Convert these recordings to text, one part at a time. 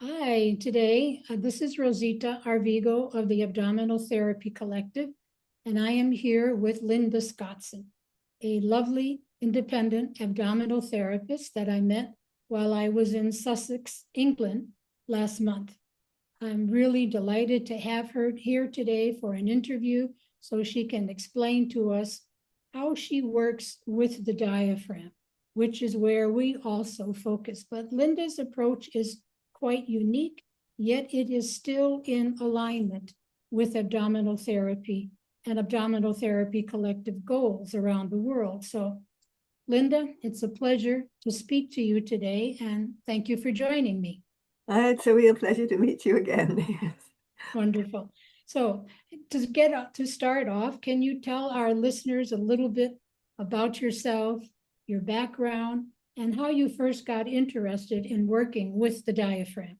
Hi, today this is Rosita Arvigo of the Abdominal Therapy Collective, and I am here with Linda Scotson, a lovely independent abdominal therapist that I met while I was in Sussex, England last month. I'm really delighted to have her here today for an interview so she can explain to us how she works with the diaphragm, which is where we also focus. But Linda's approach is quite unique, yet it is still in alignment with abdominal therapy and abdominal therapy collective goals around the world. So, Linda, it's a pleasure to speak to you today, and thank you for joining me. It's a real pleasure to meet you again. Yes. Wonderful. So, to start off, can you tell our listeners a little bit about yourself, your background, and how you first got interested in working with the diaphragm?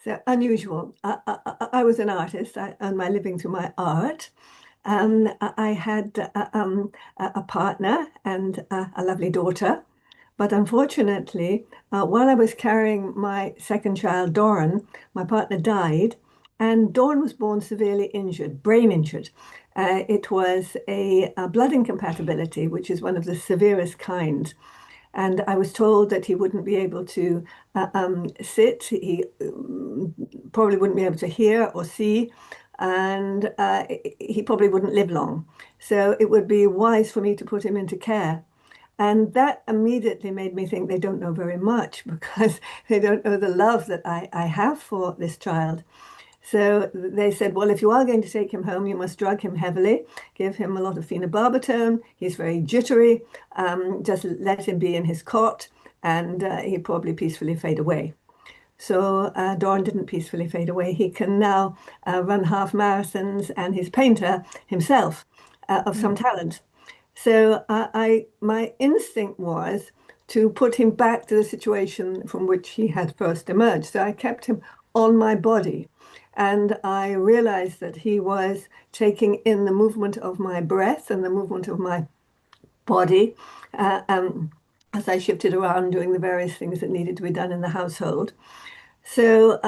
So unusual. I was an artist. I earned my living through my art. I had a partner and a lovely daughter. But unfortunately, while I was carrying my second child, Doran, my partner died, and Doran was born severely injured, brain injured. It was a blood incompatibility, which is one of the severest kinds. And I was told that he wouldn't be able to sit, he probably wouldn't be able to hear or see, and he probably wouldn't live long. So it would be wise for me to put him into care. And that immediately made me think they don't know very much because they don't know the love that I have for this child. So they said, well, if you are going to take him home, you must drug him heavily, give him a lot of phenobarbital. He's very jittery. Just let him be in his cot, and he'd probably peacefully fade away. So Doran didn't peacefully fade away. He can now run half marathons, and he's painter himself of some talent. So my instinct was to put him back to the situation from which he had first emerged. So I kept him on my body. And I realized that he was taking in the movement of my breath and the movement of my body uh, um, as I shifted around doing the various things that needed to be done in the household. So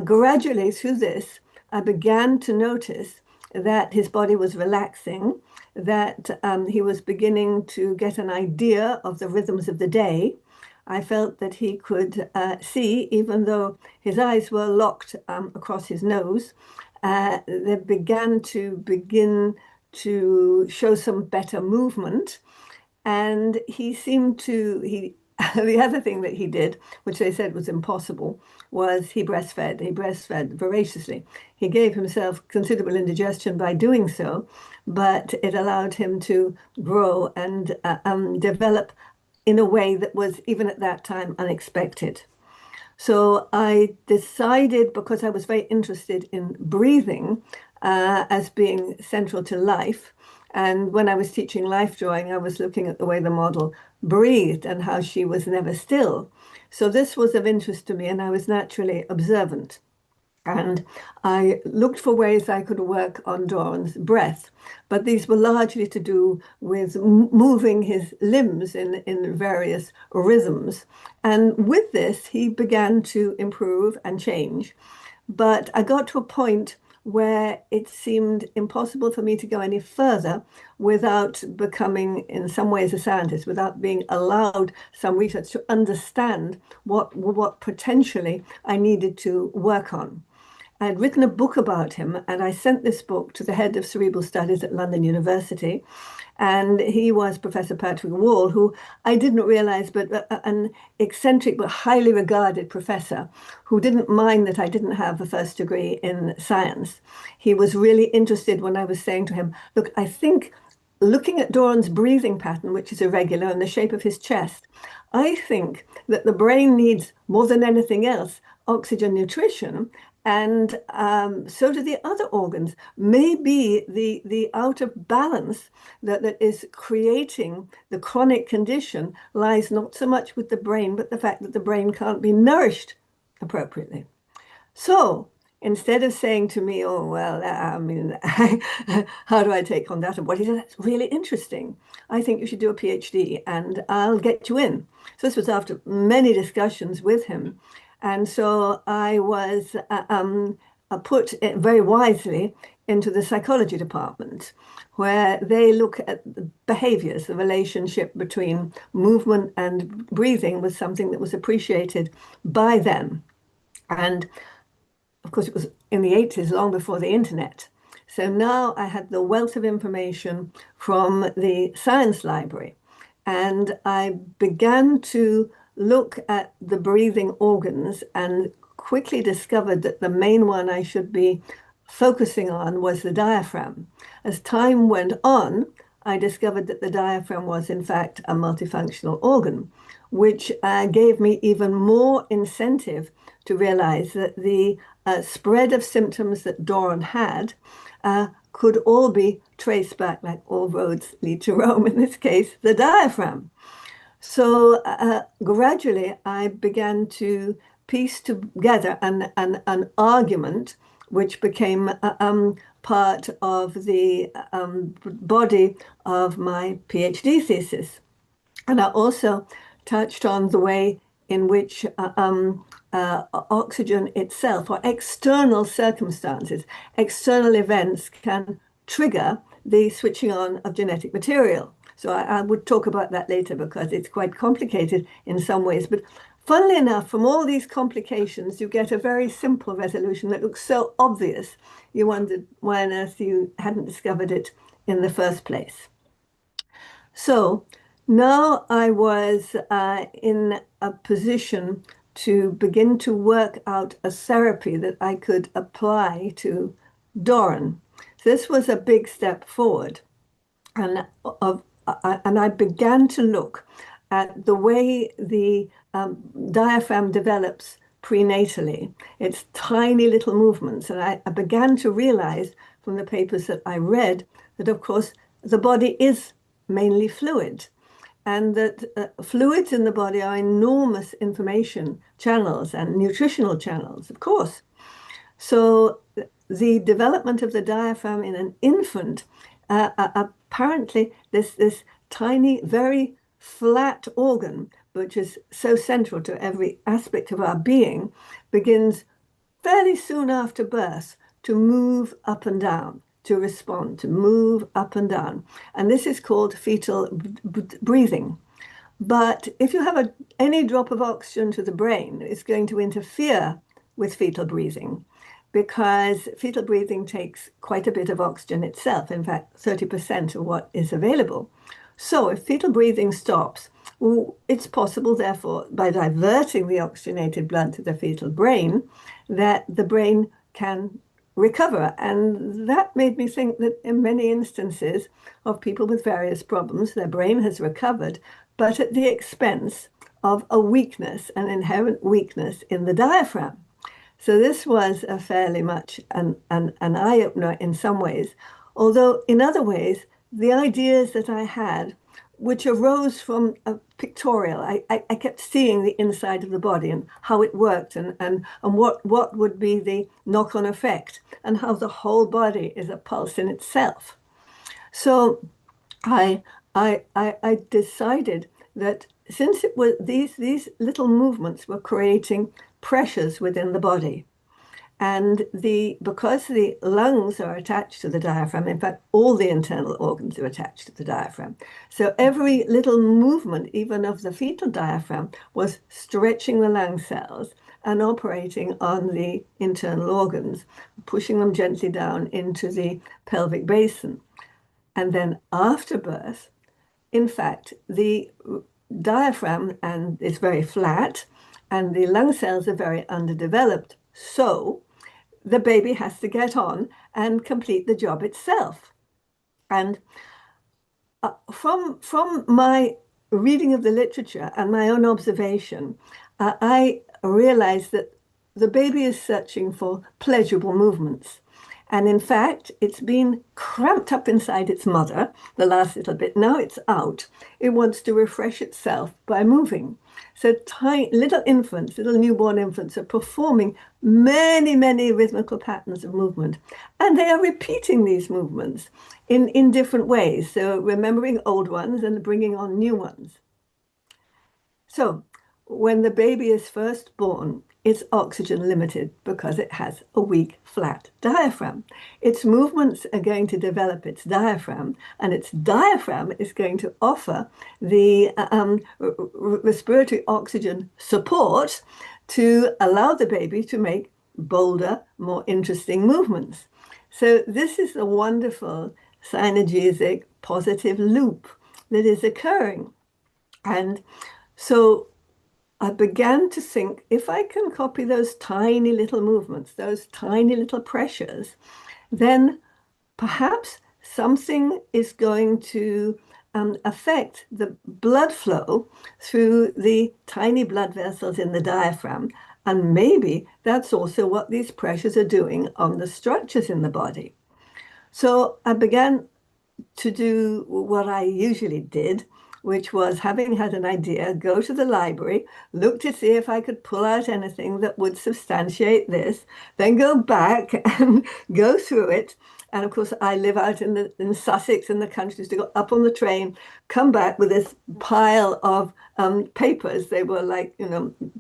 gradually through this, I began to notice that his body was relaxing, that he was beginning to get an idea of the rhythms of the day. I felt that he could see, even though his eyes were locked across his nose. They begin to show some better movement, and he seemed to he the other thing that he did, which they said was impossible, was he breastfed. He breastfed voraciously. He gave himself considerable indigestion by doing so, but it allowed him to grow and develop in a way that was, even at that time, unexpected. So I decided, because I was very interested in breathing as being central to life, and when I was teaching life drawing, I was looking at the way the model breathed and how she was never still. So this was of interest to me, and I was naturally observant. And I looked for ways I could work on Doran's breath, but these were largely to do with moving his limbs in various rhythms. And with this, he began to improve and change. But I got to a point where it seemed impossible for me to go any further without becoming, in some ways, a scientist, without being allowed some research to understand what potentially I needed to work on. I had written a book about him, and I sent this book to the head of cerebral studies at London University. And he was Professor Patrick Wall, who I didn't realize, but an eccentric but highly regarded professor who didn't mind that I didn't have a first degree in science. He was really interested when I was saying to him, look, I think looking at Doran's breathing pattern, which is irregular, and the shape of his chest, I think that the brain needs, more than anything else, oxygen nutrition, and so do the other organs. Maybe the out of balance that is creating the chronic condition lies not so much with the brain, but the fact that the brain can't be nourished appropriately. So instead of saying to me, oh, well, I mean, how do I take on that? And what he said, that's really interesting. I think you should do a PhD and I'll get you in. So this was after many discussions with him. And so I was put very wisely into the psychology department, where they look at the behaviors. The relationship between movement and breathing was something that was appreciated by them. And of course, it was in the 80s, long before the internet. So now I had the wealth of information from the science library. And I began to look at the breathing organs and quickly discovered that the main one I should be focusing on was the diaphragm. As time went on, I discovered that the diaphragm was, in fact, a multifunctional organ, which gave me even more incentive to realize that the spread of symptoms that Doran had could all be traced back, like all roads lead to Rome, in this case, the diaphragm. So gradually, I began to piece together an argument which became part of the body of my PhD thesis. And I also touched on the way in which oxygen itself, or external circumstances, external events, can trigger the switching on of genetic material. So I would talk about that later because it's quite complicated in some ways. But funnily enough, from all these complications, you get a very simple resolution that looks so obvious, you wondered why on earth you hadn't discovered it in the first place. So now I was in a position to begin to work out a therapy that I could apply to Doran. So this was a big step forward. And I began to look at the way the diaphragm develops prenatally. It's tiny little movements. And I began to realize from the papers that I read that, of course, the body is mainly fluid, and that fluids in the body are enormous information channels and nutritional channels, of course. So the development of the diaphragm in an infant, apparently this tiny, very flat organ, which is so central to every aspect of our being, begins fairly soon after birth to move up and down, to respond, to move up and down. And this is called fetal breathing. But if you have any drop of oxygen to the brain, it's going to interfere with fetal breathing, because fetal breathing takes quite a bit of oxygen itself, in fact, 30% of what is available. So if fetal breathing stops, it's possible, therefore, by diverting the oxygenated blood to the fetal brain, that the brain can recover. And that made me think that in many instances of people with various problems, their brain has recovered, but at the expense of a weakness, an inherent weakness in the diaphragm. So this was a fairly much an eye-opener in some ways, although in other ways, the ideas that I had, which arose from a pictorial, I kept seeing the inside of the body and how it worked, and what would be the knock-on effect, and how the whole body is a pulse in itself. So I decided that since it was these little movements were creating pressures within the body, and because the lungs are attached to the diaphragm, in fact, all the internal organs are attached to the diaphragm. So every little movement, even of the fetal diaphragm, was stretching the lung cells and operating on the internal organs, pushing them gently down into the pelvic basin. And then after birth, in fact, the diaphragm is very flat and the lung cells are very underdeveloped. So the baby has to get on and complete the job itself. And from my reading of the literature and my own observation, I realized that the baby is searching for pleasurable movements. And in fact, it's been cramped up inside its mother, the last little bit. Now it's out. It wants to refresh itself by moving. So little infants, little newborn infants, are performing many, many rhythmical patterns of movement. And they are repeating these movements in different ways. So remembering old ones and bringing on new ones. So when the baby is first born, it's oxygen limited because it has a weak, flat diaphragm. Its movements are going to develop its diaphragm, and its diaphragm is going to offer the respiratory oxygen support to allow the baby to make bolder, more interesting movements. So this is a wonderful synergesic positive loop that is occurring. And so I began to think, if I can copy those tiny little movements, those tiny little pressures, then perhaps something is going to affect the blood flow through the tiny blood vessels in the diaphragm. And maybe that's also what these pressures are doing on the structures in the body. So I began to do what I usually did, which was, having had an idea, go to the library, look to see if I could pull out anything that would substantiate this, then go back and go through it. And of course, I live out in Sussex in the country, to go up on the train, come back with this pile of papers. They were like,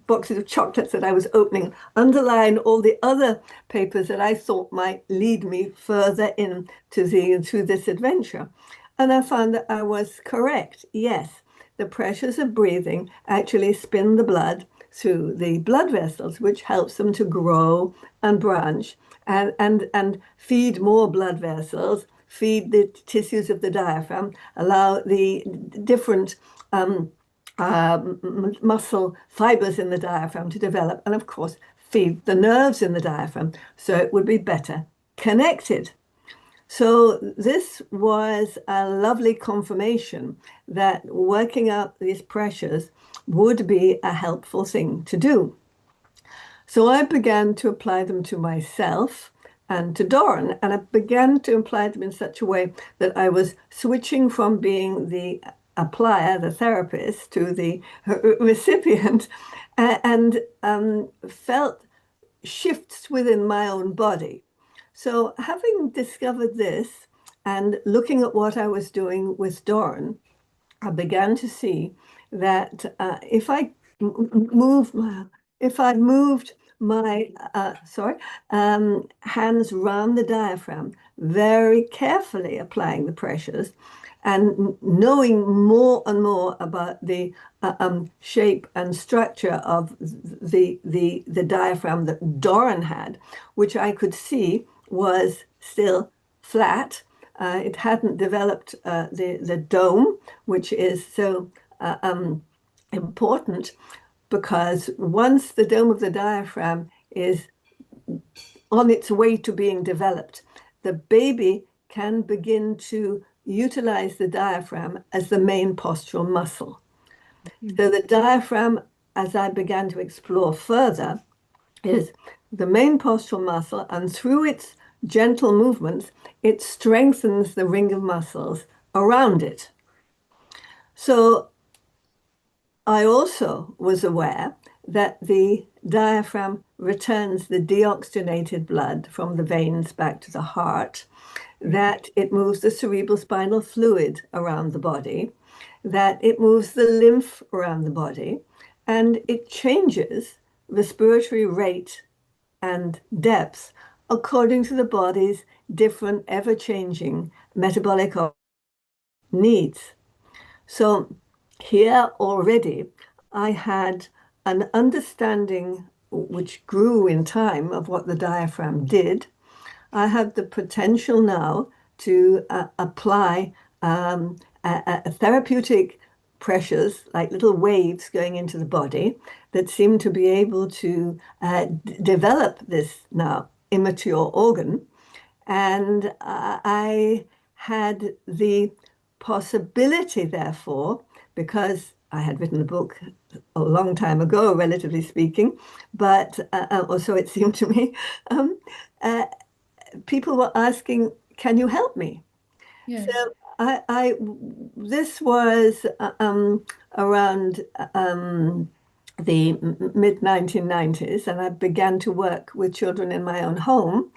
boxes of chocolates that I was opening, underline all the other papers that I thought might lead me further into through this adventure. And I found that I was correct. Yes, the pressures of breathing actually spin the blood through the blood vessels, which helps them to grow and branch and feed more blood vessels, feed the tissues of the diaphragm, allow the different muscle fibers in the diaphragm to develop, and of course, feed the nerves in the diaphragm so it would be better connected. So this was a lovely confirmation that working out these pressures would be a helpful thing to do. So I began to apply them to myself and to Doran, and I began to apply them in such a way that I was switching from being the applier, the therapist, to the recipient, and felt shifts within my own body. So having discovered this and looking at what I was doing with Doran, I began to see that if I moved my hands round the diaphragm, very carefully applying the pressures, and knowing more and more about the shape and structure of the diaphragm that Doran had, which I could see was still flat. It hadn't developed the dome, which is so important, because once the dome of the diaphragm is on its way to being developed, the baby can begin to utilize the diaphragm as the main postural muscle. So the diaphragm, as I began to explore further, is the main postural muscle, and through its gentle movements, it strengthens the ring of muscles around it. So I also was aware that the diaphragm returns the deoxygenated blood from the veins back to the heart, that it moves the cerebral spinal fluid around the body, that it moves the lymph around the body, and it changes respiratory rate and depth according to the body's different ever-changing metabolic needs. So here already I had an understanding which grew in time of what the diaphragm did. I have the potential now to apply therapeutic pressures, like little waves going into the body, that seem to be able to develop this now immature organ. And I had the possibility, therefore, because I had written a book a long time ago, relatively speaking, but or so it seemed to me, people were asking, can you help me? Yes. So this was around the mid-1990s, and I began to work with children in my own home.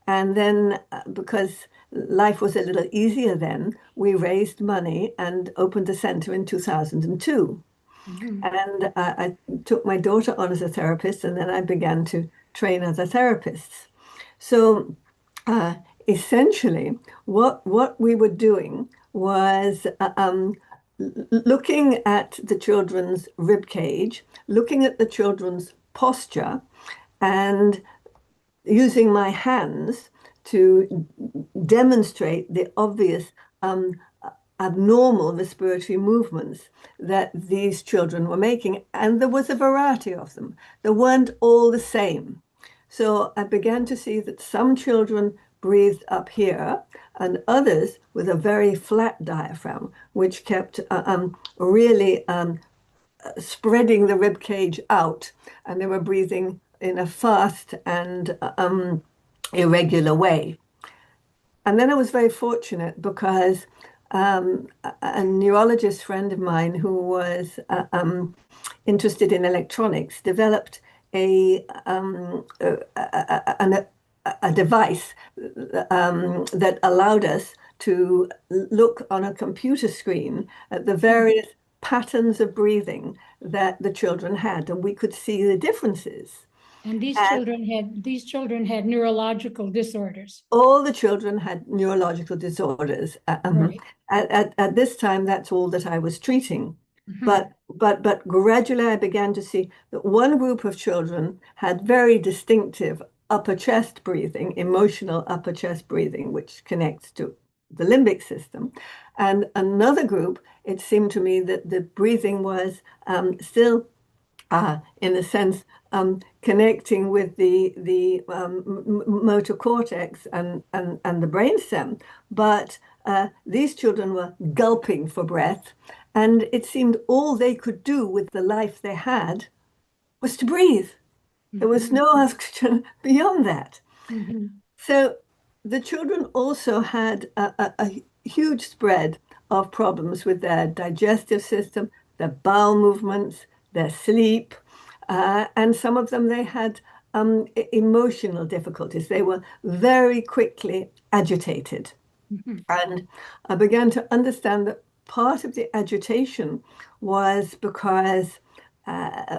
And then, because life was a little easier then, we raised money and opened a center in 2002. Mhm. And I took my daughter on as a therapist, and then I began to train other therapists. So uh, essentially, what we were doing was looking at the children's rib cage, looking at the children's posture, and using my hands to demonstrate the obvious um, abnormal respiratory movements that these children were making. And there was a variety of them. They weren't all the same. So I began to see that some children breathed up here and others with a very flat diaphragm, which kept really spreading the rib cage out. And they were breathing in a fast and irregular way. And then I was very fortunate because a neurologist friend of mine who was interested in electronics developed a, a device that allowed us to look on a computer screen at the various patterns of breathing that the children had, and we could see the differences. And And these children had neurological disorders. all the children had neurological disorders. Right. At this time, that's all that I was treating. Mhm. But gradually I began to see that one group of children had very distinctive upper chest breathing, emotional upper chest breathing, which connects to the limbic system. And another group, it seemed to me that the breathing was still in a sense, connecting with the motor cortex and the brainstem. But these children were gulping for breath, and it seemed all they could do with the life they had was to breathe. There was Mhm. no oxygen beyond that. Mhm. So the children also had a huge spread of problems with their digestive system, their bowel movements, their sleep, and some of them they had emotional difficulties. They were very quickly agitated. Mhm. And I began to understand that part of the agitation was because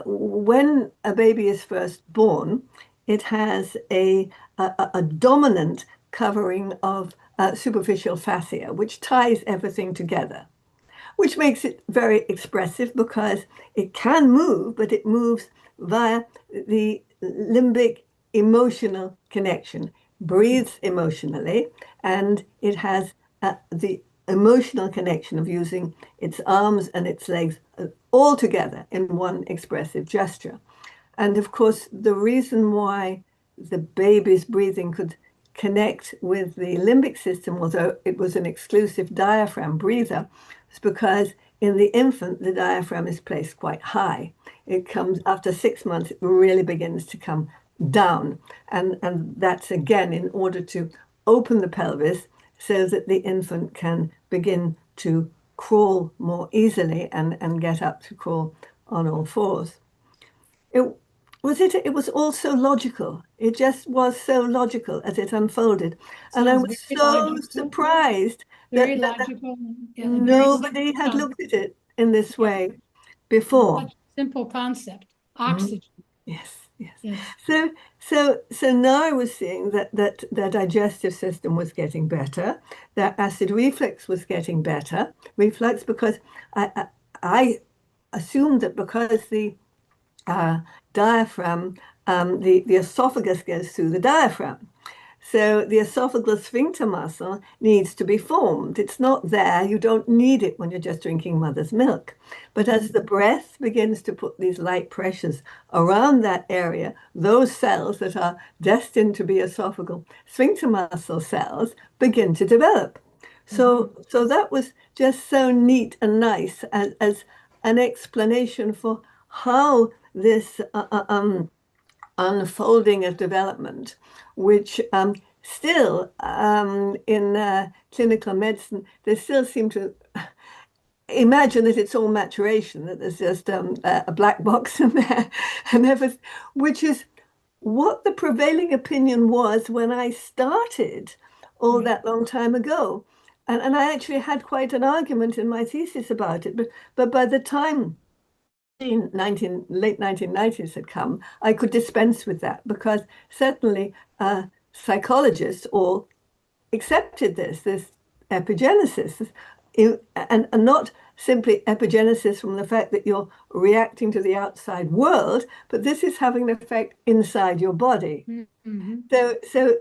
when a baby is first born, it has a dominant covering of superficial fascia, which ties everything together, which makes it very expressive because it can move, but it moves via the limbic emotional connection, breathes emotionally, and it has the emotional connection of using its arms and its legs all together in one expressive gesture. And of course, the reason why the baby's breathing could connect with the limbic system, although it was an exclusive diaphragm breather, is because in the infant, the diaphragm is placed quite high. It comes after 6 months, it really begins to come down. And that's again in order to open the pelvis so that the infant can begin to crawl more easily and get up to crawl on all fours. It it was all so logical. It just was so logical as it unfolded. And I Sounds was very so logical, surprised very that logical, yeah, a very nobody simple had concept. looked at it in this Yeah, way before. such a simple concept. Mm, Oxygen. yes, yes. Yes. So now I was seeing that their digestive system was getting better, their acid reflux was getting better, reflux because I assumed that because the uh, diaphragm, the esophagus goes through the diaphragm. So the esophageal sphincter muscle needs to be formed. It's not there. You don't need it when you're just drinking mother's milk. But as the breath begins to put these light pressures around that area, those cells that are destined to be esophageal sphincter muscle cells begin to develop. Mhm. So that was just so neat and nice as an explanation for how this unfolding of development, which still in clinical medicine, they still seem to imagine that it's all maturation, that there's just a black box in there, and which is what the prevailing opinion was when I started all Right. that long time ago. And I actually had quite an argument in my thesis about it. But by the time late 1990s had come, I could dispense with that because certainly psychologists all accepted this epigenesis, and not simply epigenesis from the fact that you're reacting to the outside world, but this is having an effect inside your body. Mm-hmm. So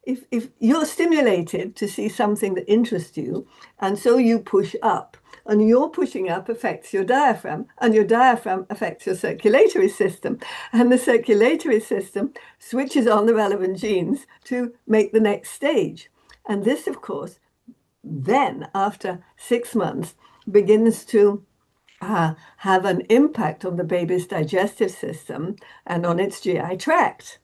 if you're stimulated to see something that interests you, and so you push up, and your pushing up affects your diaphragm, and your diaphragm affects your circulatory system, and the circulatory system switches on the relevant genes to make the next stage. And this, of course, then after 6 months, begins to have an impact on the baby's digestive system and on its GI tract.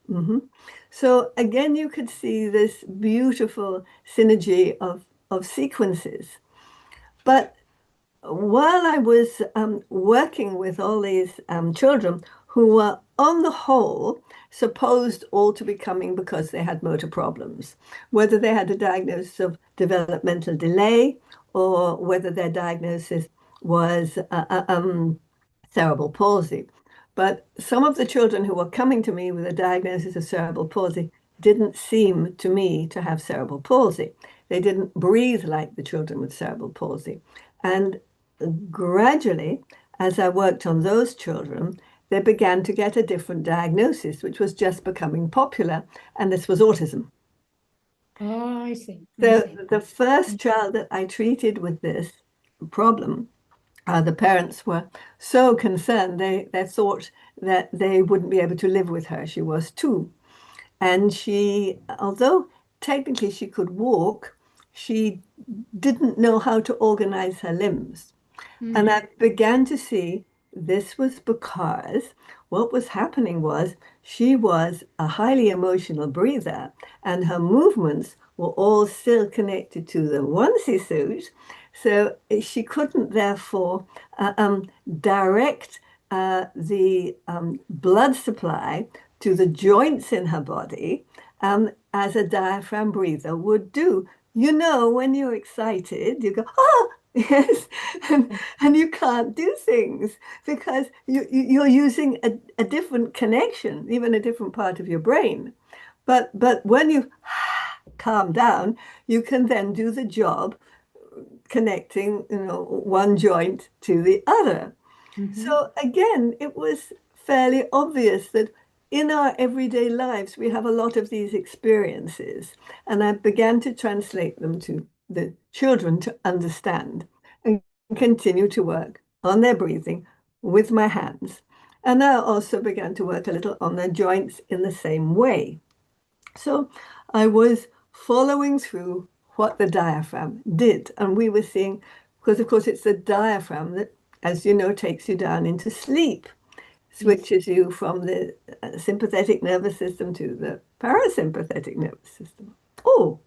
So again, you could see this beautiful synergy of sequences. But while I was working with all these children who were, on the whole, supposed all to be coming because they had motor problems, whether they had a diagnosis of developmental delay or whether their diagnosis was cerebral palsy. But some of the children who were coming to me with a diagnosis of cerebral palsy didn't seem to me to have cerebral palsy. They didn't breathe like the children with cerebral palsy. And gradually, as I worked on those children, they began to get a different diagnosis, which was just becoming popular, and this was autism. Oh, I see. So the first child that I treated with this problem, the parents were so concerned, they thought that they wouldn't be able to live with her. She was 2. And she, although technically she could walk, she didn't know how to organize her limbs. And I began to see this was because what was happening was she was a highly emotional breather, and her movements were all still connected to the onesie suit. So she couldn't therefore direct the blood supply to the joints in her body as a diaphragm breather would do. You know, when you're excited, you go, oh, yes, and you can't do things because you're using a different connection, even a different part of your brain. But when you calm down, you can then do the job connecting, one joint to the other. So again, it was fairly obvious that in our everyday lives, we have a lot of these experiences. And I began to translate them to the children to understand and continue to work on their breathing with my hands. And I also began to work a little on their joints in the same way. So I was following through what the diaphragm did. And we were seeing, because of course it's the diaphragm that, as you know, takes you down into sleep, switches you from the sympathetic nervous system to the parasympathetic nervous system. Oh,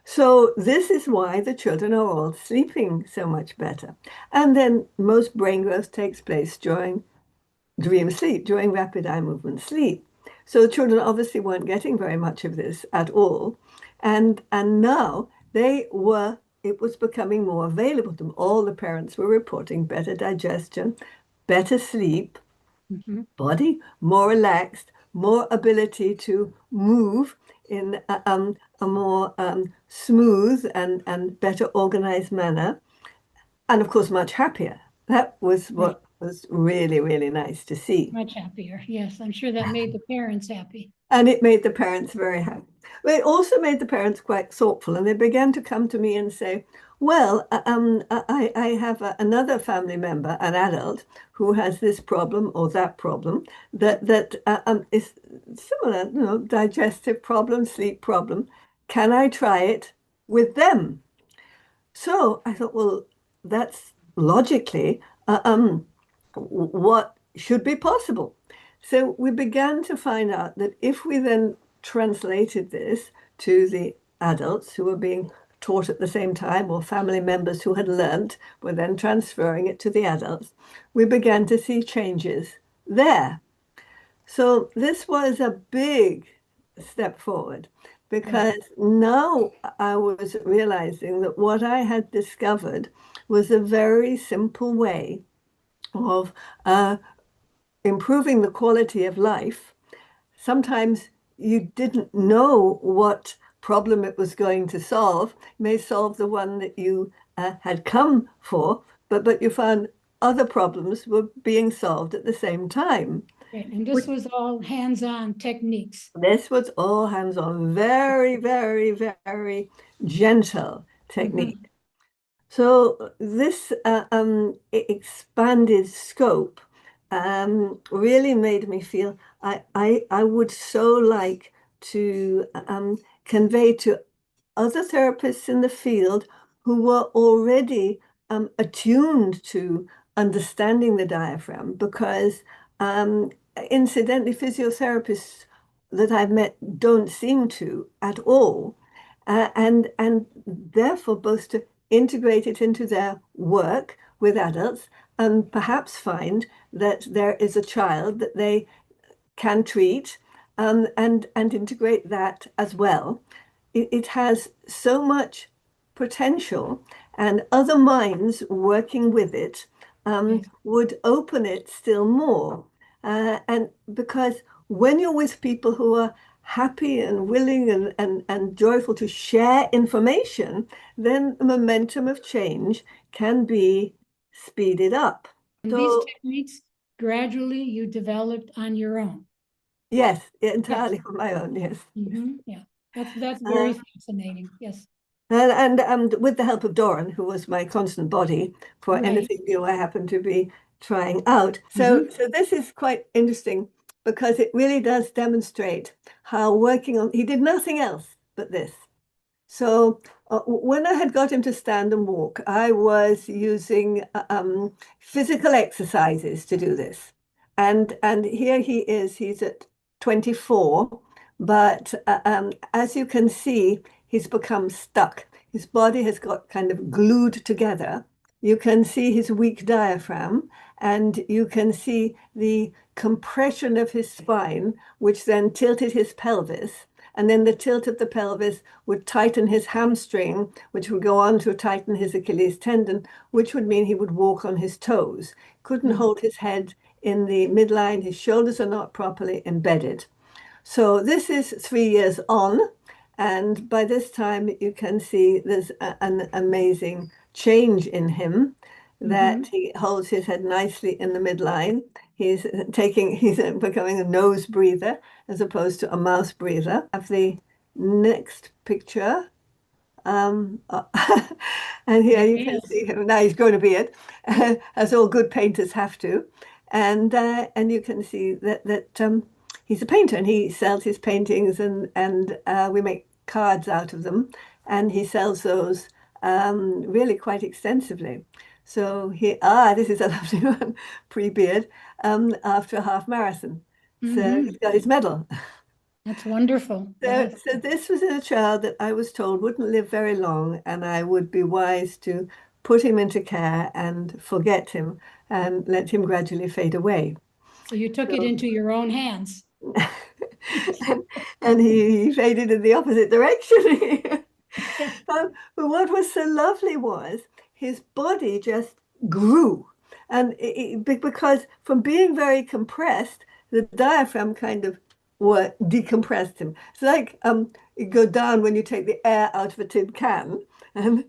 so this is why the children are all sleeping so much better. And then most brain growth takes place during dream sleep, during rapid eye movement sleep. So the children obviously weren't getting very much of this at all. And now it was becoming more available to them. All the parents were reporting better digestion, better sleep, body more relaxed, more ability to move in a more smooth and better organized manner, and of course much happier. That was what was really, really nice to see. Much happier. Yes, I'm sure that made the parents happy. And it made the parents very happy. But it also made the parents quite thoughtful, and they began to come to me and say, well, I have another family member, an adult, who has this problem or that problem that is similar, digestive problem, sleep problem. Can I try it with them? So I thought, well, that's logically what should be possible. So we began to find out that if we then translated this to the adults who were being taught at the same time, or family members who had learnt were then transferring it to the adults, we began to see changes there. So this was a big step forward because now I was realizing that what I had discovered was a very simple way of improving the quality of life. Sometimes you didn't know what problem it was going to solve. It may solve the one that you had come for, but you found other problems were being solved at the same time. Right. And this Which, was all hands-on techniques. this was all hands-on, very, very, very gentle technique. Mhm. So this expanded scope really made me feel I would so like to convey to other therapists in the field who were already attuned to understanding the diaphragm, because incidentally, physiotherapists that I've met don't seem to at all, and therefore both to integrate it into their work with adults and perhaps find that there is a child that they can treat, and integrate that as well. It has so much potential, and other minds working with it Yes. would open it still more. And because when you're with people who are happy and willing and joyful to share information, then the momentum of change can be speeded up. And these So, techniques gradually you developed on your own. yes, Yes. entirely on my own, yes. Yeah. That's very Uh, fascinating. Yes. and with the help of Doran, who was my constant body for Right. anything new I happened to be trying out. So, Hmm. so this is quite interesting because it really does demonstrate how working on, he did nothing else but this. So when I had got him to stand and walk, I was using physical exercises to do this. And here he is, he's at 24, but as you can see, he's become stuck. His body has got kind of glued together. You can see his weak diaphragm, and you can see the compression of his spine, which then tilted his pelvis. And then the tilt of the pelvis would tighten his hamstring, which would go on to tighten his Achilles tendon, which would mean he would walk on his toes. Couldn't hold his head in the midline. His shoulders are not properly embedded. So this is 3 years on. And by this time, you can see there's an amazing change in him, that Hmm. he holds his head nicely in the midline. He's becoming a nose breather as opposed to a mouth breather. Of the next picture, um, uh, and here you can Yes. see him. Now he's grown a beard, as all good painters have to, and you can see that he's a painter and he sells his paintings, and we make cards out of them, and he sells those really quite extensively. So this is a lovely one, pre-beard, after a half marathon. So he's Hmm. got his medal. That's wonderful. So, Yes. so this was a child that I was told wouldn't live very long, and I would be wise to put him into care and forget him and let him gradually fade away. So you took it So, into your own hands. and, and he faded in the opposite direction. But what was so lovely was his body just grew. And because from being very compressed, the diaphragm kind of decompressed him. It's like you go down when you take the air out of a tin can. And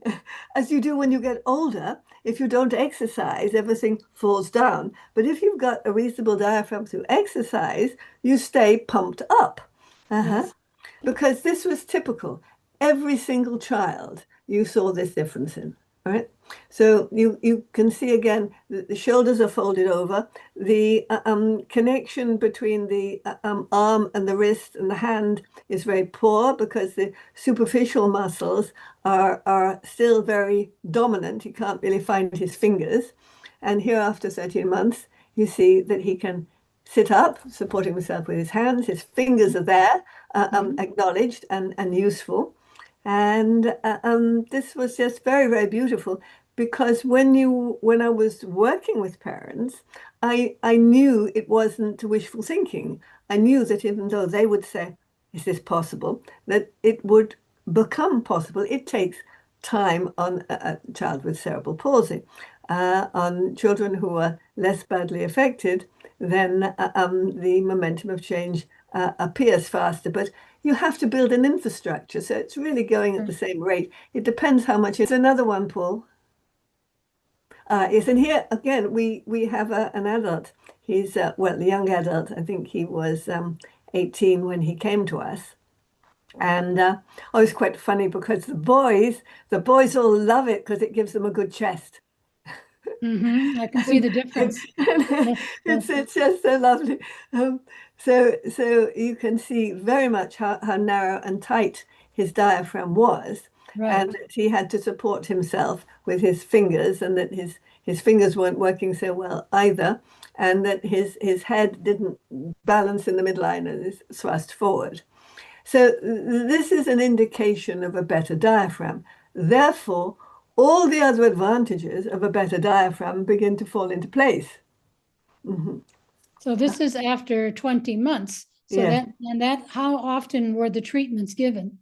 as you do when you get older, if you don't exercise, everything falls down. But if you've got a reasonable diaphragm through exercise, you stay pumped up. Uh-huh. Yes. Because this was typical. Every single child you saw this difference in, right? So you can see again the shoulders are folded over. The connection between the arm and the wrist and the hand is very poor because the superficial muscles are still very dominant. You can't really find his fingers. And here, after 13 months, you see that he can sit up, supporting himself with his hands. His fingers are there, Mhm. acknowledged and useful. And this was just very, very beautiful because when I was working with parents, I knew it wasn't wishful thinking. I knew that even though they would say, "Is this possible?" that it would become possible. It takes time on a child with cerebral palsy. on children who are less badly affected, then the momentum of change appears faster. But you have to build an infrastructure, so it's really going at the same rate. It depends how much. It's another one, Paul. Yes, and here again we have an adult. He's well, a young adult. I think he was 18 when he came to us, and it was quite funny because the boys all love it because it gives them a good chest. I can see the difference. It's just so lovely. So you can see very much how narrow and tight his diaphragm was, and that he had to support himself with his fingers, and that his fingers weren't working so well either, and that his head didn't balance in the midline and is thrust forward. So this is an indication of a better diaphragm. Therefore, all the other advantages of a better diaphragm begin to fall into place. So this is after 20 months. So Yeah. how often were the treatments given?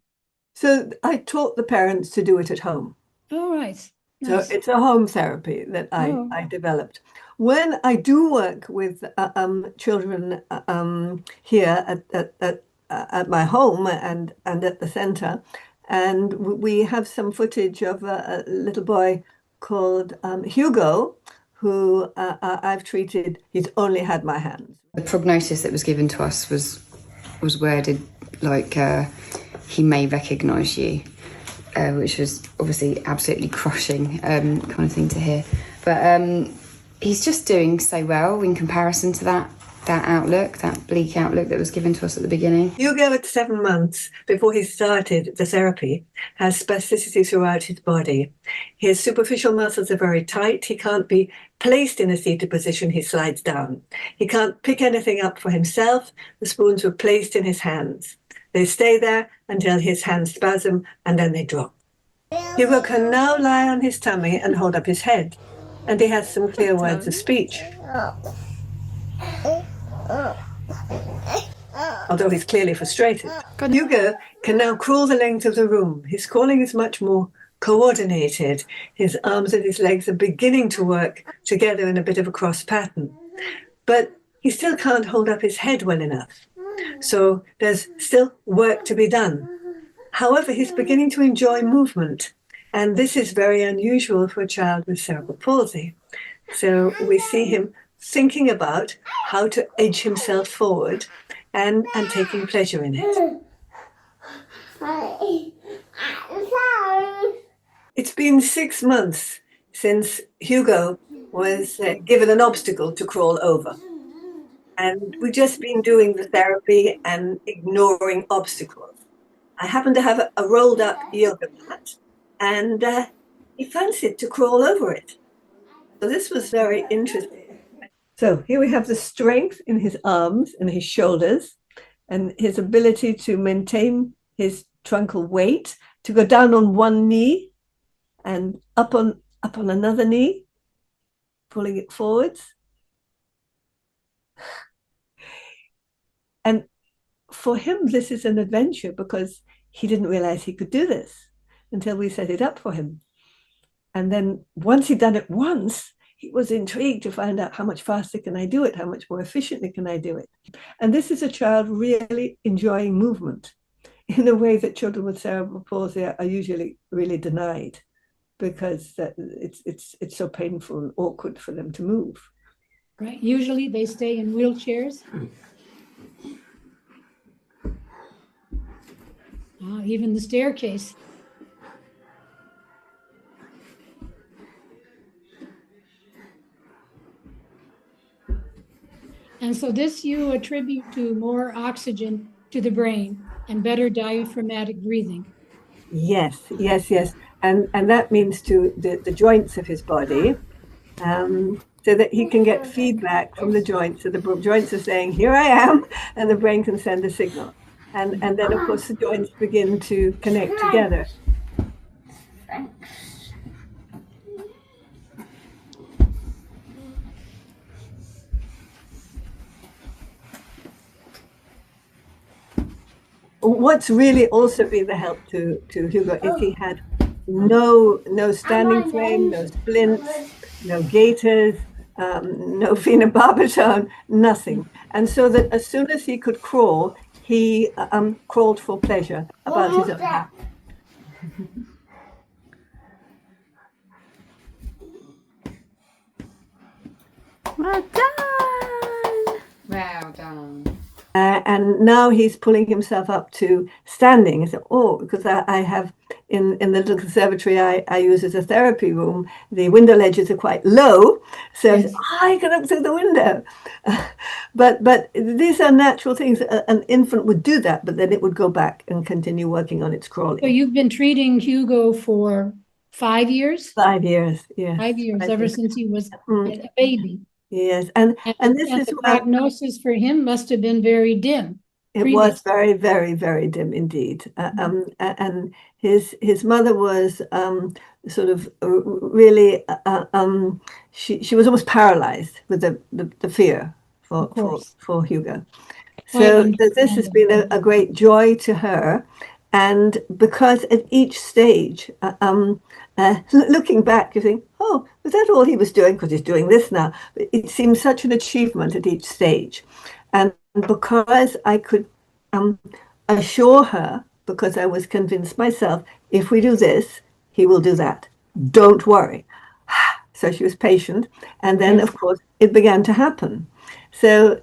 So I taught the parents to do it at home. All right. So Nice. it's a home therapy that I developed. When I do work with children here at my home and at the center, and we have some footage of a little boy called Hugo, who I've treated. He's only had my hands. The prognosis that was given to us was worded like he may recognise you, which was obviously absolutely crushing kind of thing to hear. But he's just doing so well in comparison to that outlook, that bleak outlook that was given to us at the beginning. Hugo at 7 months, before he started the therapy, has spasticity throughout his body. His superficial muscles are very tight. He can't be placed in a seated position. He slides down. He can't pick anything up for himself. The spoons were placed in his hands. They stay there until his hands spasm and then they drop. Hugo can now lie on his tummy and hold up his head, and he has some clear words of speech. Although he's clearly frustrated. Hugo can now crawl the length of the room. His crawling is much more coordinated. His arms and his legs are beginning to work together in a bit of a cross pattern. But he still can't hold up his head well enough. So there's still work to be done. However, he's beginning to enjoy movement. And this is very unusual for a child with cerebral palsy. So we see him thinking about how to edge himself forward and taking pleasure in it. It's been 6 months since Hugo was given an obstacle to crawl over. And we've just been doing the therapy and ignoring obstacles. I happen to have a rolled up yoga mat, and he fancied to crawl over it. So this was very interesting. So here we have the strength in his arms and his shoulders, and his ability to maintain his truncal weight, to go down on one knee and up on another knee, pulling it forwards. And for him, this is an adventure because he didn't realize he could do this until we set it up for him. And then once he'd done it once, he was intrigued to find out how much faster can I do it? How much more efficiently can I do it? And this is a child really enjoying movement in a way that children with cerebral palsy are usually really denied, because it's so painful and awkward for them to move. Right. Usually they stay in wheelchairs. Even the staircase. And so this you attribute to more oxygen to the brain and better diaphragmatic breathing. Yes. And that means to the joints of his body, so that he can get feedback from the joints. So the joints are saying, here I am, and the brain can send a signal. And then, of course, the joints begin to connect together. What's really also been the help to Hugo is he had no standing frame, no splints, no gaiters, no phenobarbital, nothing. And so that as soon as he could crawl, he crawled for pleasure about his own back. Well done. Well done. And now he's pulling himself up to standing. I said, oh, because I have in the little conservatory I use as a therapy room, the window ledges are quite low. So I said, I can up through the window. But these are natural things. An infant would do that, but then it would go back and continue working on its crawling. So you've been treating Hugo for 5 years? 5 years, yes. 5 years, ever since he was a baby. Yes, and this is the prognosis for him must have been very dim. It was very, very, very dim indeed. And his mother was sort of really, she was almost paralyzed with the fear for Hugo. So this has been a great joy to her. And because at each stage, looking back, you think, oh, was that all he was doing? Because he's doing this now. It seems such an achievement at each stage. And because I could assure her, because I was convinced myself, if we do this, he will do that. Don't worry. So she was patient. And then, of course, it began to happen. So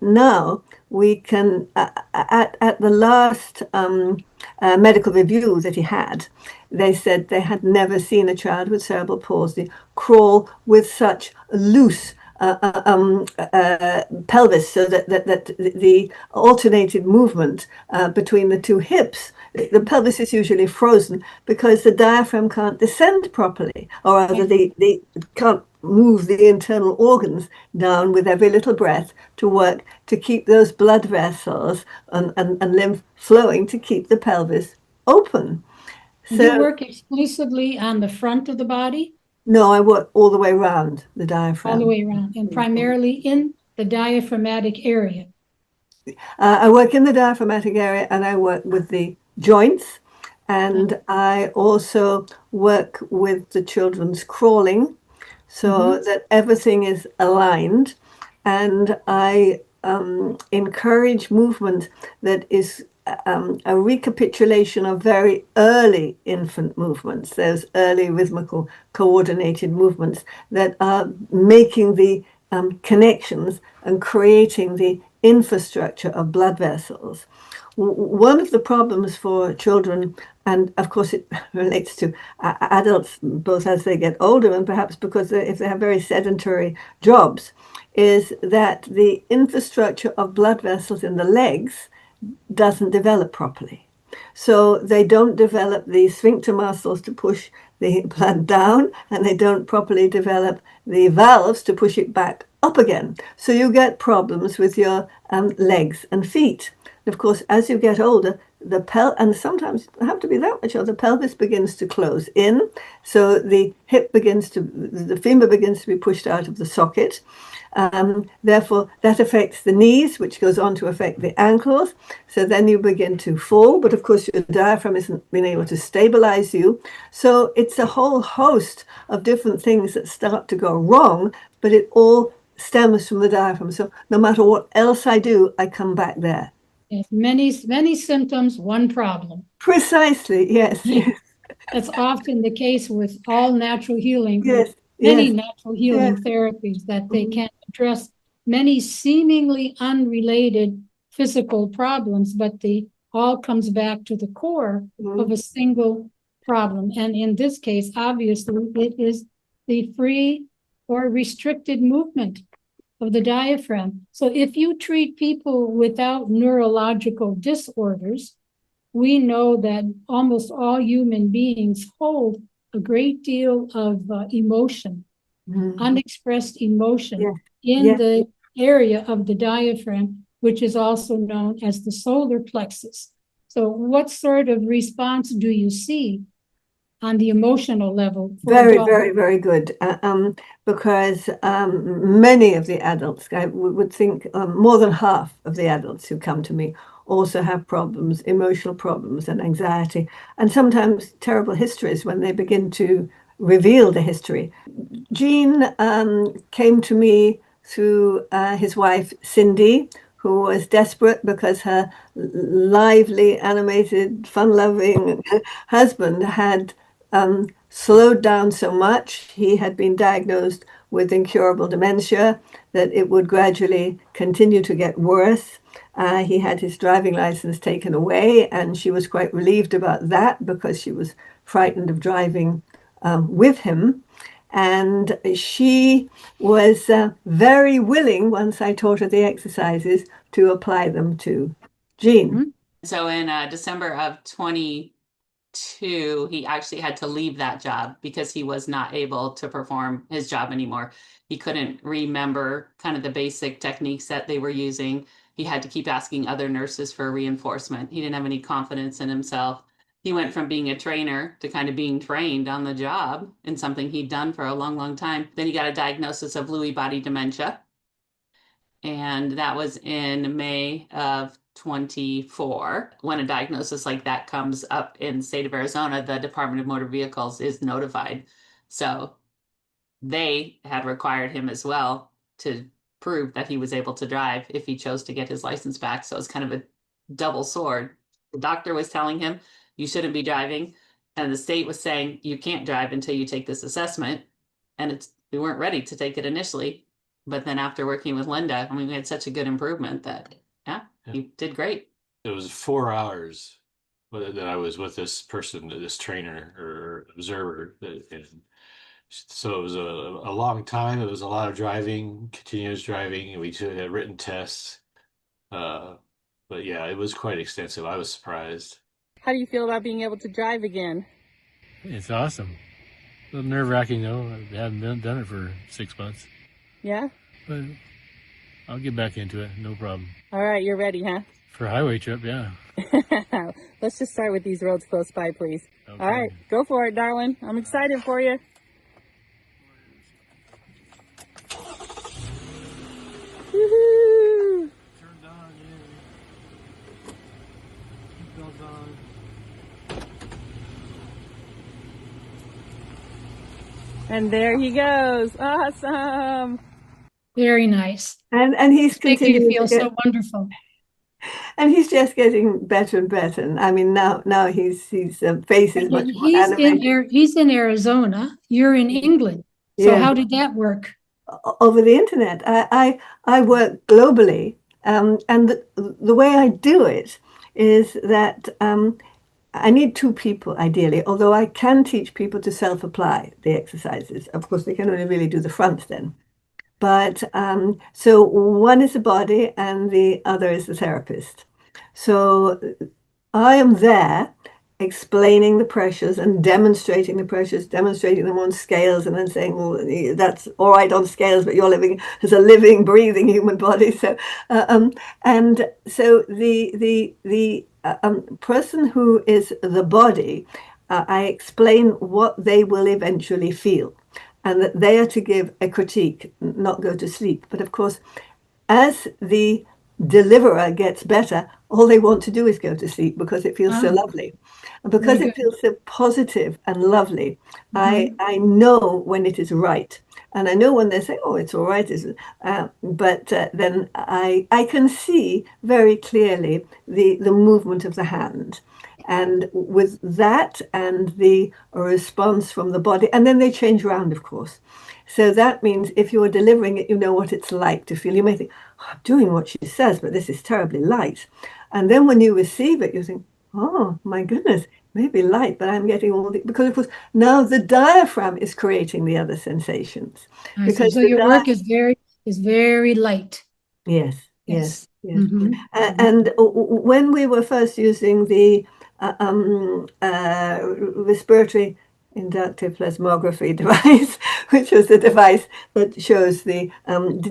now we can, at the last medical review that he had, they said they had never seen a child with cerebral palsy crawl with such loose pelvis, so that the alternated movement between the two hips, the pelvis is usually frozen because the diaphragm can't descend properly, or rather they can't move the internal organs down with every little breath to work to keep those blood vessels and lymph flowing to keep the pelvis open. So you work exclusively on the front of the body? No, I work all the way around the diaphragm. All the way around, and primarily in the diaphragmatic area. I work in the diaphragmatic area, and I work with the joints, and I also work with the children's crawling, so that everything is aligned, and I encourage movement that is a recapitulation of very early infant movements, those early rhythmical coordinated movements that are making the connections and creating the infrastructure of blood vessels. One of the problems for children, and of course it relates to adults both as they get older and perhaps because if they have very sedentary jobs, is that the infrastructure of blood vessels in the legs doesn't develop properly. So they don't develop the sphincter muscles to push the blood down, and they don't properly develop the valves to push it back up again. So you get problems with your legs and feet. And of course, as you get older, and sometimes it doesn't have to be that much older, the pelvis begins to close in. So the femur begins to be pushed out of the socket. Therefore, that affects the knees, which goes on to affect the ankles. So then you begin to fall. But of course, your diaphragm isn't being able to stabilize you. So it's a whole host of different things that start to go wrong, but it all stems from the diaphragm. So no matter what else I do, I come back there. Yes, many symptoms, one problem. Precisely, yes. That's often the case with all natural healing. Yes. Many natural healing therapies, that they can address many seemingly unrelated physical problems, but they all comes back to the core of a single problem. And in this case, obviously, it is the free or restricted movement of the diaphragm. So if you treat people without neurological disorders, we know that almost all human beings hold a great deal of emotion, unexpressed emotion in the area of the diaphragm, which is also known as the solar plexus. So what sort of response do you see on the emotional level? Very, very, very good. Because many of the adults, I would think more than half of the adults who come to me also have problems, emotional problems and anxiety, and sometimes terrible histories when they begin to reveal the history. Gene came to me through his wife, Cindy, who was desperate because her lively, animated, fun-loving husband had slowed down so much. He had been diagnosed with incurable dementia, that it would gradually continue to get worse. He had his driving license taken away, and she was quite relieved about that because she was frightened of driving with him. And she was very willing, once I taught her the exercises, to apply them to Gene. Mm-hmm. So in December of 22, he actually had to leave that job because he was not able to perform his job anymore. He couldn't remember kind of the basic techniques that they were using. He had to keep asking other nurses for reinforcement. He didn't have any confidence in himself. He went from being a trainer to kind of being trained on the job in something he'd done for a long, long time. Then he got a diagnosis of Lewy body dementia. And that was in May of 24. When a diagnosis like that comes up in the state of Arizona, the Department of Motor Vehicles is notified. So they had required him as well to prove that he was able to drive if he chose to get his license back. So it's kind of a double sword. The doctor was telling him, you shouldn't be driving. And the state was saying, you can't drive until you take this assessment. And we weren't ready to take it initially. But then after working with Linda, I mean, we had such a good improvement that, he did great. It was 4 hours that I was with this person, this trainer or observer. And so it was a long time. It was a lot of driving, continuous driving, and we had written tests. But yeah, it was quite extensive. I was surprised. How do you feel about being able to drive again? It's awesome. A little nerve-wracking though. I haven't done it for 6 months. Yeah? But I'll get back into it, no problem. All right, you're ready, huh? For a highway trip, yeah. Let's just start with these roads close by, please. Okay. All right, go for it, darling. I'm excited for you. Woohoo! Turned on, yeah. Seatbelts on. And there he goes. Awesome. Very nice. And he's Making you continuing feel to get, so wonderful. and he's just getting better and better. And I mean, now his face is much more animated. He's in Arizona. You're in England. So Yeah. how did that work? Over the internet. I work globally, and the way I do it is that I need two people ideally, although I can teach people to self-apply the exercises. Of course, they can only really do the front then. But so one is the body and the other is the therapist. So I am there explaining the pressures and demonstrating the pressures, demonstrating them on scales, and then saying, well, that's all right on scales, but you're living as a living, breathing human body. So, and so the person who is the body, I explain what they will eventually feel, and that they are to give a critique, not go to sleep. But of course, as the deliverer gets better, all they want to do is go to sleep because it feels so lovely. And because it feels so positive and lovely, I know when it is right. And I know when they say, oh, it's all right. But then I can see very clearly the movement of the hand. And with that and the response from the body, and then they change around, of course. So that means if you're delivering it, you know what it's like to feel. You may think, oh, I'm doing what she says, but this is terribly light. And then when you receive it, you think, oh, my goodness, maybe light, but I'm getting all the, because of course, now the diaphragm is creating the other sensations. Because so your work is very light. Yes. Mm-hmm. And when we were first using the respiratory inductive plasmography device, which was the device that shows the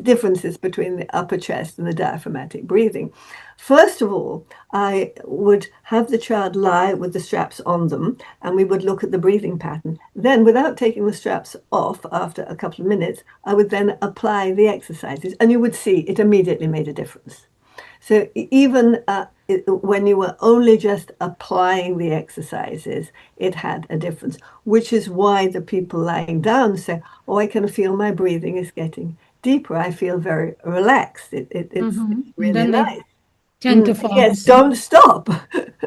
differences between the upper chest and the diaphragmatic breathing. First of all, I would have the child lie with the straps on them, and we would look at the breathing pattern. Then, without taking the straps off after a couple of minutes, I would then apply the exercises, and you would see it immediately made a difference. So even when you were only just applying the exercises, it had a difference, which is why the people lying down say, oh, I can feel my breathing is getting deeper. I feel very relaxed. It's And really then they nice. tend to fall Yes, asleep. don't stop.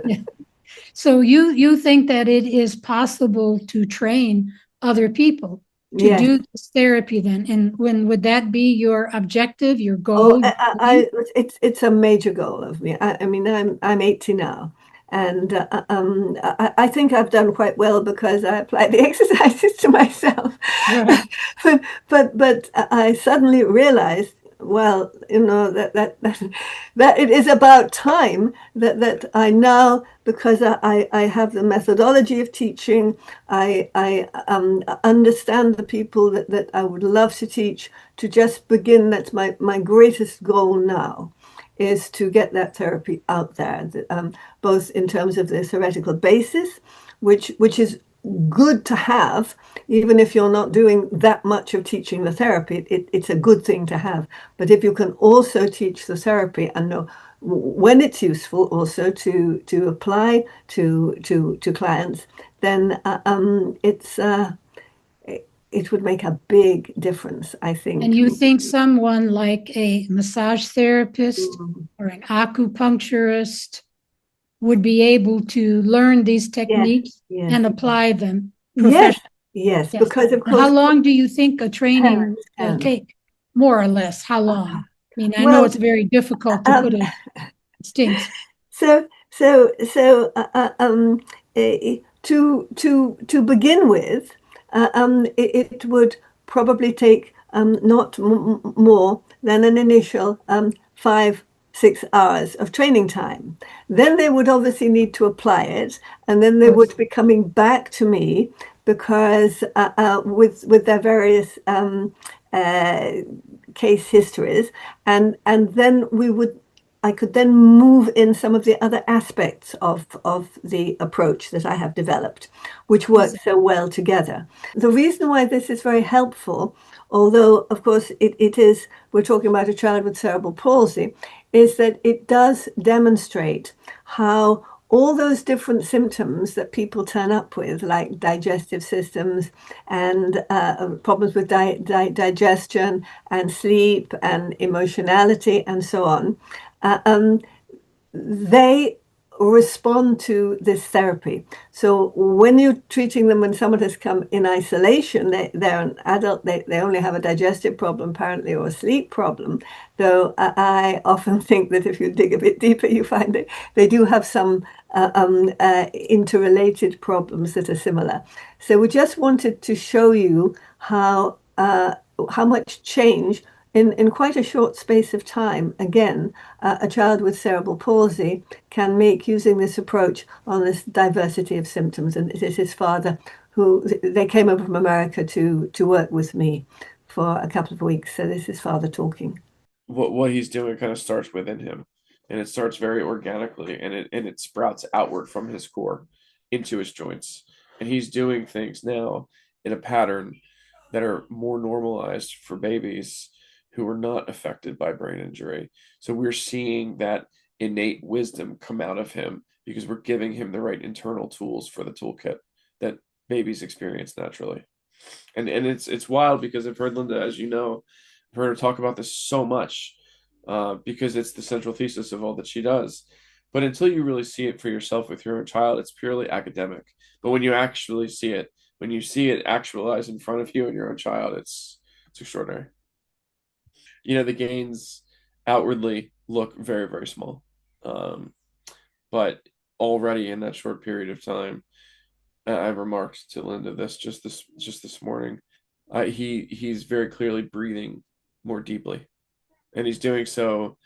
Yeah. So you think that it is possible to train other people to Yes. do this therapy then? And when would that be your objective, your Oh, goal? it's a major goal of me. I mean, I'm 80 now, and I think I've done quite well because I apply the exercises to myself. Right. But I suddenly realized, well, you know, that it is about time that I now, because I have the methodology of teaching, I understand the people that I would love to teach, to just begin. That's my greatest goal now, is to get that therapy out there, both in terms of the theoretical basis, which is good to have, even if you're not doing that much of teaching the therapy. It's a good thing to have. But if you can also teach the therapy and know when it's useful also to apply to clients, then it would make a big difference, I think. And you think someone like a massage therapist or an acupuncturist would be able to learn these techniques Yes. and apply them Yes, professionally? yes, Yes. because of And how course, long do you think a training will and take? More or less, how long? I mean, I know well, it's very difficult to put a distinct. so to begin with, it would probably take not more than an initial 5-6 hours of training time. Then they would obviously need to apply it, and then they would be coming back to me because with their various case histories, and then I could then move in some of the other aspects of the approach that I have developed, which work so well together. The reason why this is very helpful, although of course it is, we're talking about a child with cerebral palsy, is that it does demonstrate how all those different symptoms that people turn up with, like digestive systems and problems with digestion and sleep and emotionality and so on, they respond to this therapy. So when you're treating them, when someone has come in isolation, they're an adult, they only have a digestive problem apparently, or a sleep problem, though I often think that if you dig a bit deeper, you find that they do have some interrelated problems that are similar. So we just wanted to show you how much change in quite a short space of time, again, a child with cerebral palsy can make using this approach on this diversity of symptoms. And it is his father they came over from America to work with me for a couple of weeks. So this is his father talking. What he's doing kind of starts within him, and it starts very organically, and it sprouts outward from his core into his joints. And he's doing things now in a pattern that are more normalized for babies who are not affected by brain injury. So we're seeing that innate wisdom come out of him because we're giving him the right internal tools for the toolkit that babies experience naturally. And it's wild because I've heard Linda, as you know, I've heard her talk about this so much because it's the central thesis of all that she does. But until you really see it for yourself with your own child, it's purely academic. But when you actually see it, when you see it actualized in front of you and your own child, it's extraordinary. You know, the gains outwardly look very, very small. But already in that short period of time, I remarked to Linda just this morning. He's very clearly breathing more deeply, and he's doing so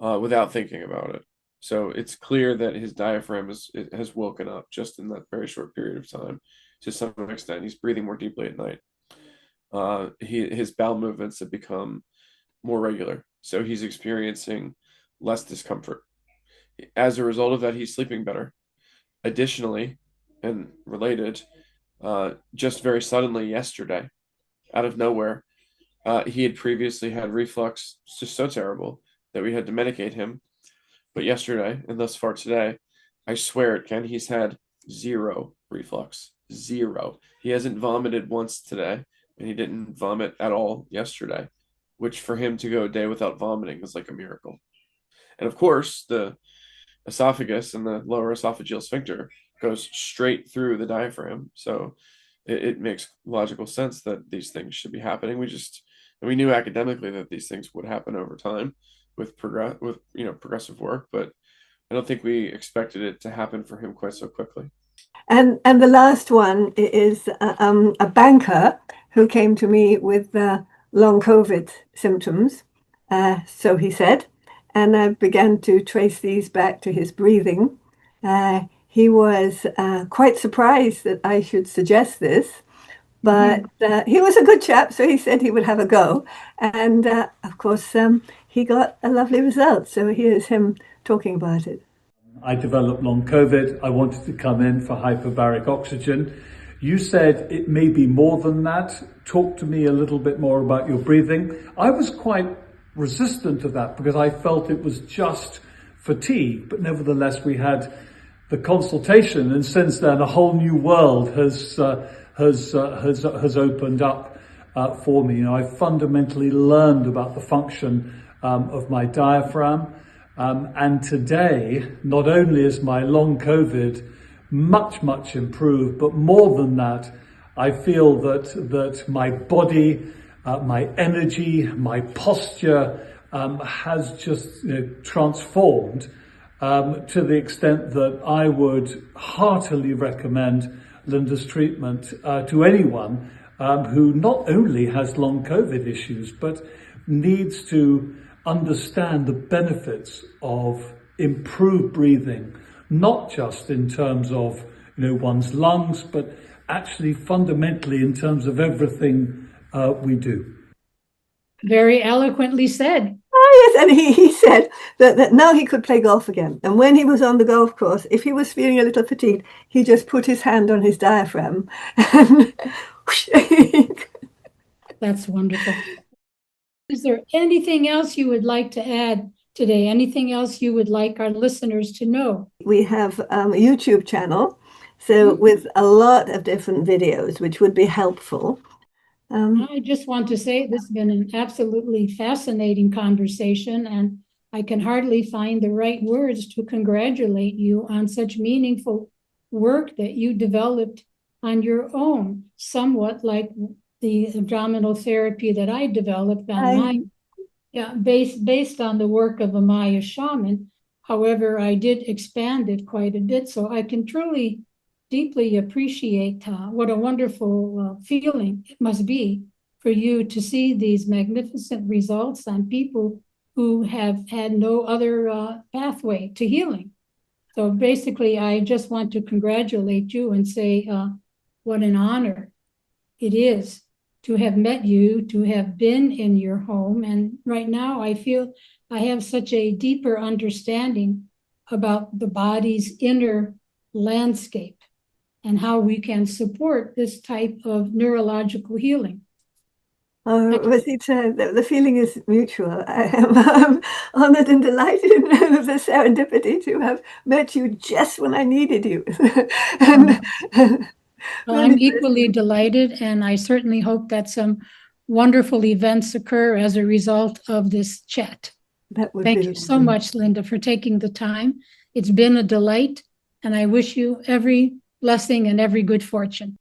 without thinking about it. So it's clear that his diaphragm has woken up just in that very short period of time. To some extent, he's breathing more deeply at night. His bowel movements have become more regular, so he's experiencing less discomfort. As a result of that, he's sleeping better. Additionally, and related, just very suddenly yesterday, out of nowhere, he had previously had reflux, just so terrible that we had to medicate him. But yesterday and thus far today, I swear it, Ken, he's had zero reflux. Zero. He hasn't vomited once today, and he didn't vomit at all yesterday, which for him to go a day without vomiting is like a miracle. And of course, the esophagus and the lower esophageal sphincter goes straight through the diaphragm. So it makes logical sense that these things should be happening. We knew academically that these things would happen over time with progressive work, but I don't think we expected it to happen for him quite so quickly. And the last one is a banker who came to me with long COVID symptoms, so he said, and I began to trace these back to his breathing. He was quite surprised that I should suggest this, but he was a good chap, so he said he would have a go. And of course, he got a lovely result. So here's him talking about it. I developed long COVID. I wanted to come in for hyperbaric oxygen. You said it may be more than that. Talk to me a little bit more about your breathing. I was quite resistant to that because I felt it was just fatigue, but nevertheless we had the consultation, and since then a whole new world has opened up for me. I fundamentally learned about the function of my diaphragm, and today not only is my long COVID much improved, but more than that, I feel that my body, my energy, my posture has just transformed to the extent that I would heartily recommend Linda's treatment to anyone who not only has long COVID issues, but needs to understand the benefits of improved breathing, not just in terms of one's lungs, but actually fundamentally in terms of everything we do. Very eloquently said. Oh, yes, and he said that now he could play golf again. And when he was on the golf course, if he was feeling a little fatigued, he just put his hand on his diaphragm. And that's wonderful. Is there anything else you would like to add today? Anything else you would like our listeners to know? We have a YouTube channel, so with a lot of different videos, which would be helpful. I just want to say this has been an absolutely fascinating conversation, and I can hardly find the right words to congratulate you on such meaningful work that you developed on your own, somewhat like the abdominal therapy that I developed on based on the work of a Maya shaman. However, I did expand it quite a bit, so I can truly deeply appreciate what a wonderful feeling it must be for you to see these magnificent results on people who have had no other pathway to healing. So basically, I just want to congratulate you and say what an honor it is to have met you, to have been in your home. And right now, I feel I have such a deeper understanding about the body's inner landscape and how we can support this type of neurological healing. Rosita, the feeling is mutual. I am honored and delighted with the serendipity to have met you just when I needed you. Well, I'm equally delighted, and I certainly hope that some wonderful events occur as a result of this chat. Thank you so much, Linda, for taking the time. It's been a delight, and I wish you every blessing and every good fortune.